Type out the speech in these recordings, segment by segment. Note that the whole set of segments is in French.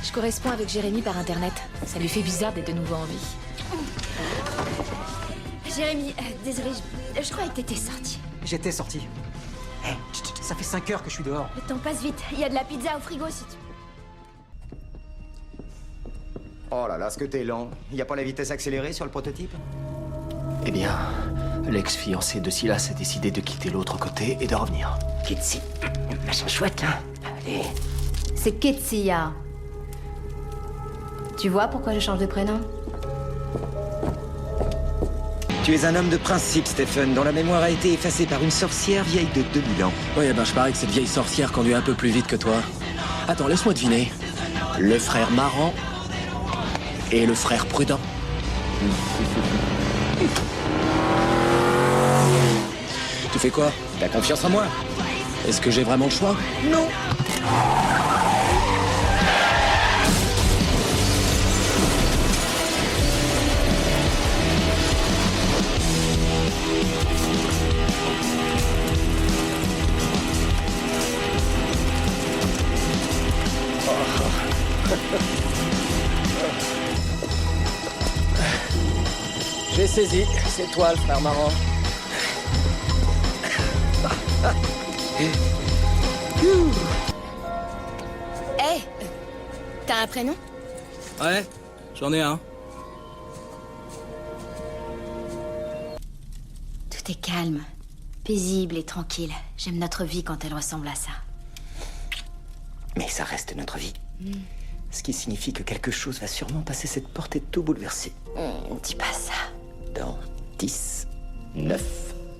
Je corresponds avec Jérémy par internet. Ça lui fait bizarre d'être de nouveau en vie. Jérémy, désolé, je croyais que t'étais sorti. J'étais sorti. Hé, ça fait 5 heures que je suis dehors. Le temps passe vite. Il y a de la pizza au frigo si tu... Oh là là, ce que t'es lent. Y a pas la vitesse accélérée sur le prototype? Eh bien, l'ex-fiancé de Silas a décidé de quitter l'autre côté et de revenir. Kitsi, machin chouette, là. Allez. C'est Ketsia. Tu vois pourquoi je change de prénom? Tu es un homme de principe, Stephen, dont la mémoire a été effacée par une sorcière vieille de 2000 ans. Oui, ben je parie que cette vieille sorcière conduit un peu plus vite que toi. Attends, laisse-moi deviner. Le frère marrant et le frère prudent. Tu fais quoi? T'as confiance en moi? Est-ce que j'ai vraiment le choix? Non. J'ai saisi. C'est toi, le frère marrant. Hé, t'as un prénom? Ouais, j'en ai un. Tout est calme, paisible et tranquille. J'aime notre vie quand elle ressemble à ça. Mais ça reste notre vie. Ce qui signifie que quelque chose va sûrement passer cette porte et tout bouleverser. Dis pas ça. Dans 10, 9,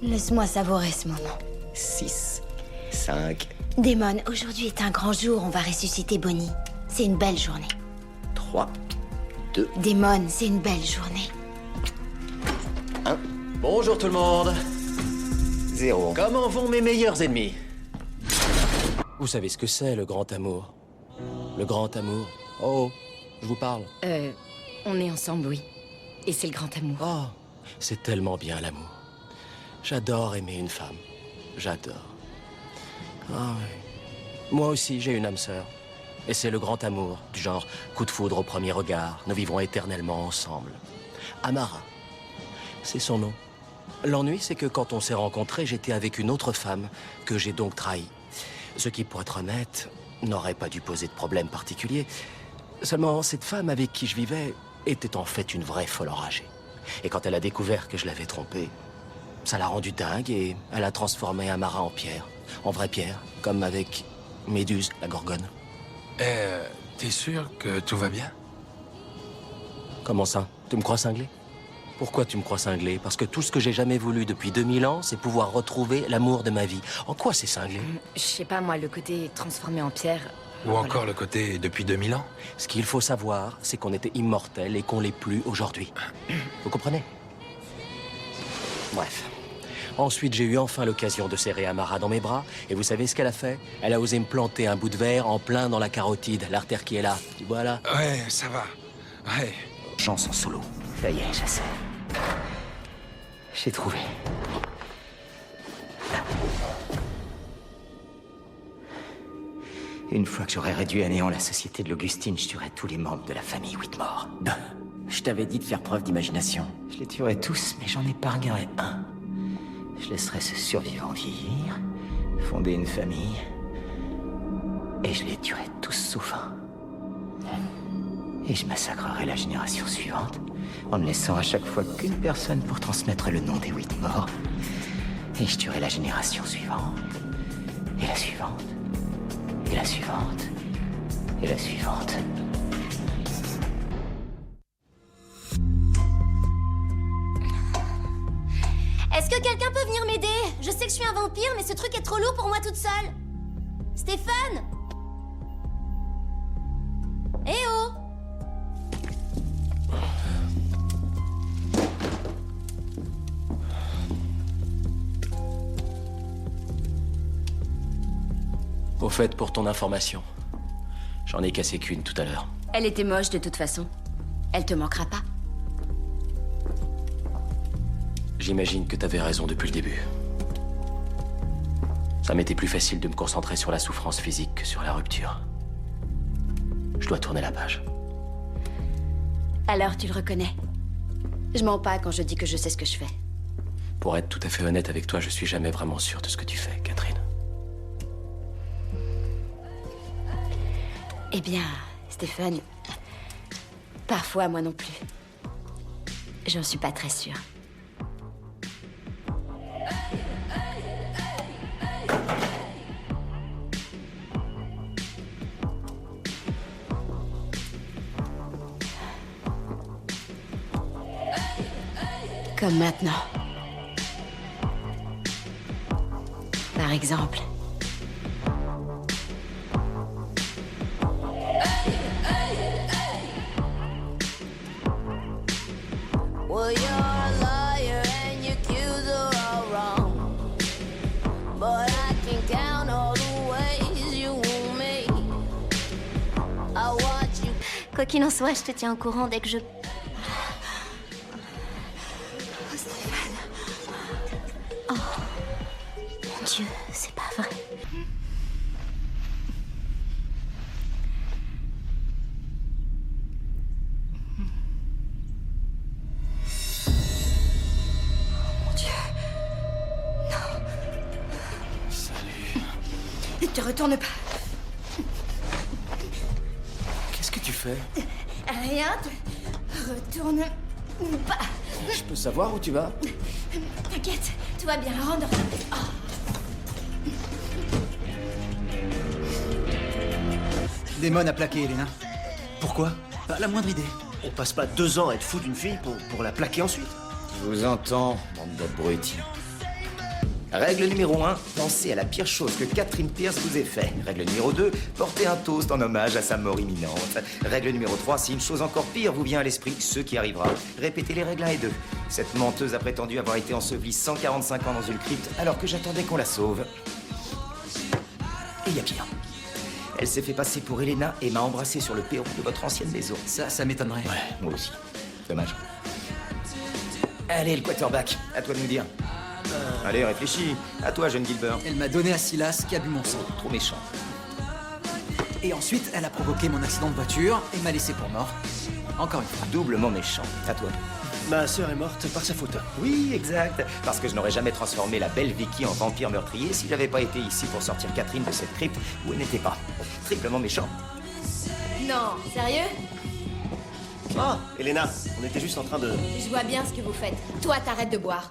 Laisse-moi savourer ce moment. 6, 5, Démon, aujourd'hui est un grand jour, on va ressusciter Bonnie. C'est une belle journée. 3, 2, Démon, c'est une belle journée. Bonjour tout le monde. 0. Comment vont mes meilleurs ennemis? Vous savez ce que c'est, le grand amour? Le grand amour. Oh, je vous parle. On est ensemble, oui. Et c'est le grand amour. Oh, c'est tellement bien l'amour. J'adore aimer une femme. J'adore. Ah oui. Moi aussi, j'ai une âme sœur. Et c'est le grand amour, du genre coup de foudre au premier regard. Nous vivrons éternellement ensemble. Amara, c'est son nom. L'ennui, c'est que quand on s'est rencontrés, j'étais avec une autre femme que j'ai donc trahie. Ce qui, pour être honnête, n'aurait pas dû poser de problème particulier. Seulement, cette femme avec qui je vivais était en fait une vraie folle enragée. Et quand elle a découvert que je l'avais trompée, ça l'a rendue dingue et elle a transformé Amara en pierre. En vraie pierre, comme avec Méduse, la gorgone. T'es sûr que tout va bien? Comment ça? Tu me crois cinglé? Pourquoi tu me crois cinglé? Parce que tout ce que j'ai jamais voulu depuis 2000 ans, c'est pouvoir retrouver l'amour de ma vie. En quoi c'est cinglé? Je sais pas, moi, le côté transformé en pierre... Ou encore le côté depuis 2000 ans? Ce qu'il faut savoir, c'est qu'on était immortels et qu'on l'est plus aujourd'hui. Vous comprenez? Bref. Ensuite, j'ai eu enfin l'occasion de serrer Amara dans mes bras. Et vous savez ce qu'elle a fait? Elle a osé me planter un bout de verre en plein dans la carotide, l'artère qui est là. Tu vois là? Ouais, ça va. Ouais. Chance en solo. Ça y est, je sais. J'ai trouvé. Une fois que j'aurai réduit à néant la société de l'Augustine, je tuerai tous les membres de la famille Whitmore. Je t'avais dit de faire preuve d'imagination. Je les tuerai tous, mais j'en épargnerai un. Je laisserai ce survivant vieillir, fonder une famille, et je les tuerai tous sauf un. Et je massacrerai la génération suivante, en ne laissant à chaque fois qu'une personne pour transmettre le nom des Whitmore. Et je tuerai la génération suivante, et la suivante, et la suivante, et la suivante. Est-ce que quelqu'un peut venir m'aider? Je sais que je suis un vampire, mais ce truc est trop lourd pour moi toute seule. Stéphane? Eh oh! Au fait, pour ton information, j'en ai cassé qu'une tout à l'heure. Elle était moche de toute façon. Elle te manquera pas. J'imagine que t'avais raison depuis le début. Ça m'était plus facile de me concentrer sur la souffrance physique que sur la rupture. Je dois tourner la page. Alors tu le reconnais? Je mens pas quand je dis que je sais ce que je fais. Pour être tout à fait honnête avec toi, je suis jamais vraiment sûr de ce que tu fais, Catherine. Eh bien, Stephen, parfois moi non plus. J'en suis pas très sûre. Comme maintenant. Par exemple. Well, you're a liar and your cues are all wrong. But I can count all the ways you want me. I watch you. Quoi qu'il en soit, je te tiens au courant dès que je... Oh, mon Dieu, c'est pas vrai. Ne te retourne pas. Qu'est-ce que tu fais? Rien, te retourne pas. Je peux savoir où tu vas? T'inquiète, tout va bien, rentre. Oh. Damon a plaqué Elena. Pourquoi? Pas la moindre idée. On passe pas 2 ans à être fou d'une fille pour la plaquer ensuite. Je vous entends, bande d'abrutis. Règle numéro 1, pensez à la pire chose que Catherine Pierce vous ait fait. Règle numéro 2, portez un toast en hommage à sa mort imminente. Règle numéro 3, si une chose encore pire vous vient à l'esprit, ce qui arrivera, répétez les règles 1 et 2. Cette menteuse a prétendu avoir été ensevelie 145 ans dans une crypte alors que j'attendais qu'on la sauve. Et il y a pire. Elle s'est fait passer pour Elena et m'a embrassé sur le perron de votre ancienne maison. Ça m'étonnerait. Ouais, moi aussi. Dommage. Allez, le quarterback, à toi de nous dire. Allez, réfléchis. À toi, jeune Gilbert. Elle m'a donné à Silas qui a bu mon sang. Trop méchant. Et ensuite, elle a provoqué mon accident de voiture et m'a laissé pour mort. Encore une fois. Doublement méchant. À toi. Ma sœur est morte par sa faute. Oui, exact. Parce que je n'aurais jamais transformé la belle Vicky en vampire meurtrier si j'avais pas été ici pour sortir Catherine de cette crypte où elle n'était pas. Triplement méchant. Non, sérieux? Ah, Elena, on était juste en train de... Je vois bien ce que vous faites. Toi, t'arrêtes de boire.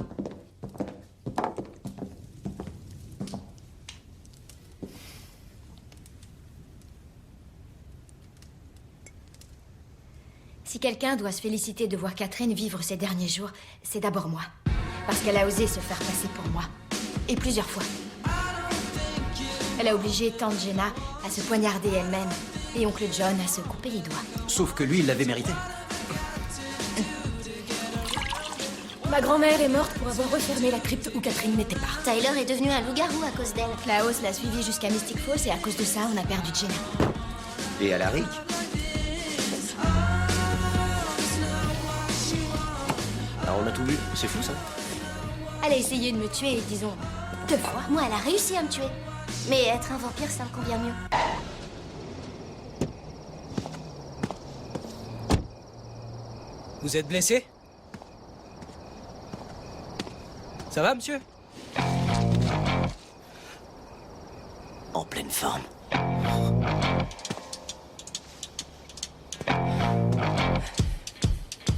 Si quelqu'un doit se féliciter de voir Catherine vivre ses derniers jours, c'est d'abord moi. Parce qu'elle a osé se faire passer pour moi. Et plusieurs fois. Elle a obligé tante Jenna à se poignarder elle-même et oncle John à se couper les doigts. Sauf que lui, il l'avait mérité. Ma grand-mère est morte pour avoir refermé la crypte où Catherine n'était pas. Tyler est devenu un loup-garou à cause d'elle. Klaus l'a suivi jusqu'à Mystic Falls et à cause de ça, on a perdu Jenna. Et Alaric. Alors on a tout vu, c'est fou ça. Elle a essayé de me tuer, disons, 2 fois. Moi, elle a réussi à me tuer. Mais être un vampire, ça me convient mieux. Vous êtes blessé? Ça va, monsieur? En pleine forme.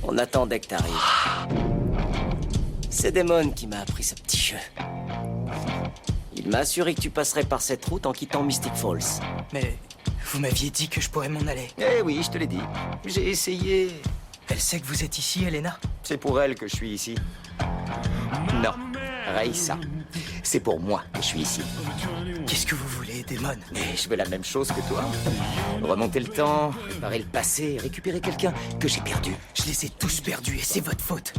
On attendait que t'arrives. C'est Damon qui m'a appris ce petit jeu. Il m'a assuré que tu passerais par cette route en quittant Mystic Falls. Mais vous m'aviez dit que je pourrais m'en aller. Eh oui, je te l'ai dit. J'ai essayé. Elle sait que vous êtes ici, Elena? C'est pour elle que je suis ici. Non, Raissa. C'est pour moi que je suis ici. Qu'est-ce que vous voulez, Damon? Et je veux la même chose que toi. Remonter le temps, réparer le passé, récupérer quelqu'un que j'ai perdu. Je les ai tous perdus et c'est votre faute.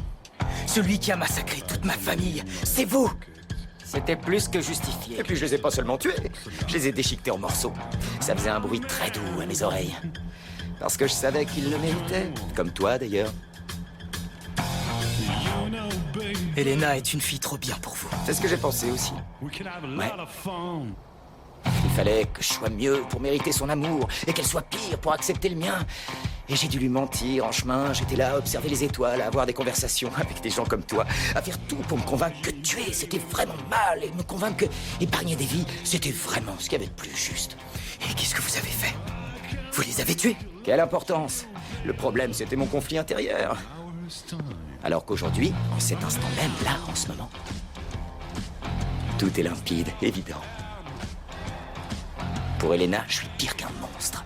Celui qui a massacré toute ma famille, c'est vous! C'était plus que justifié. Et puis je les ai pas seulement tués, je les ai déchiquetés en morceaux. Ça faisait un bruit très doux à mes oreilles. Parce que je savais qu'ils le méritaient. Comme toi, d'ailleurs. Elena est une fille trop bien pour vous. C'est ce que j'ai pensé aussi. Ouais. Il fallait que je sois mieux pour mériter son amour et qu'elle soit pire pour accepter le mien. Et j'ai dû lui mentir en chemin. J'étais là à observer les étoiles, à avoir des conversations avec des gens comme toi, à faire tout pour me convaincre que tuer, c'était vraiment mal, et me convaincre que épargner des vies, c'était vraiment ce qu'il y avait de plus juste. Et qu'est-ce que vous avez fait? Vous les avez tués? Quelle importance? Le problème, c'était mon conflit intérieur. Alors qu'aujourd'hui, en cet instant même, là, en ce moment, tout est limpide, évident. Pour Elena, je suis pire qu'un monstre.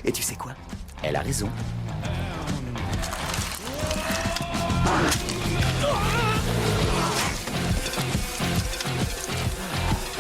Et tu sais quoi? Elle a raison.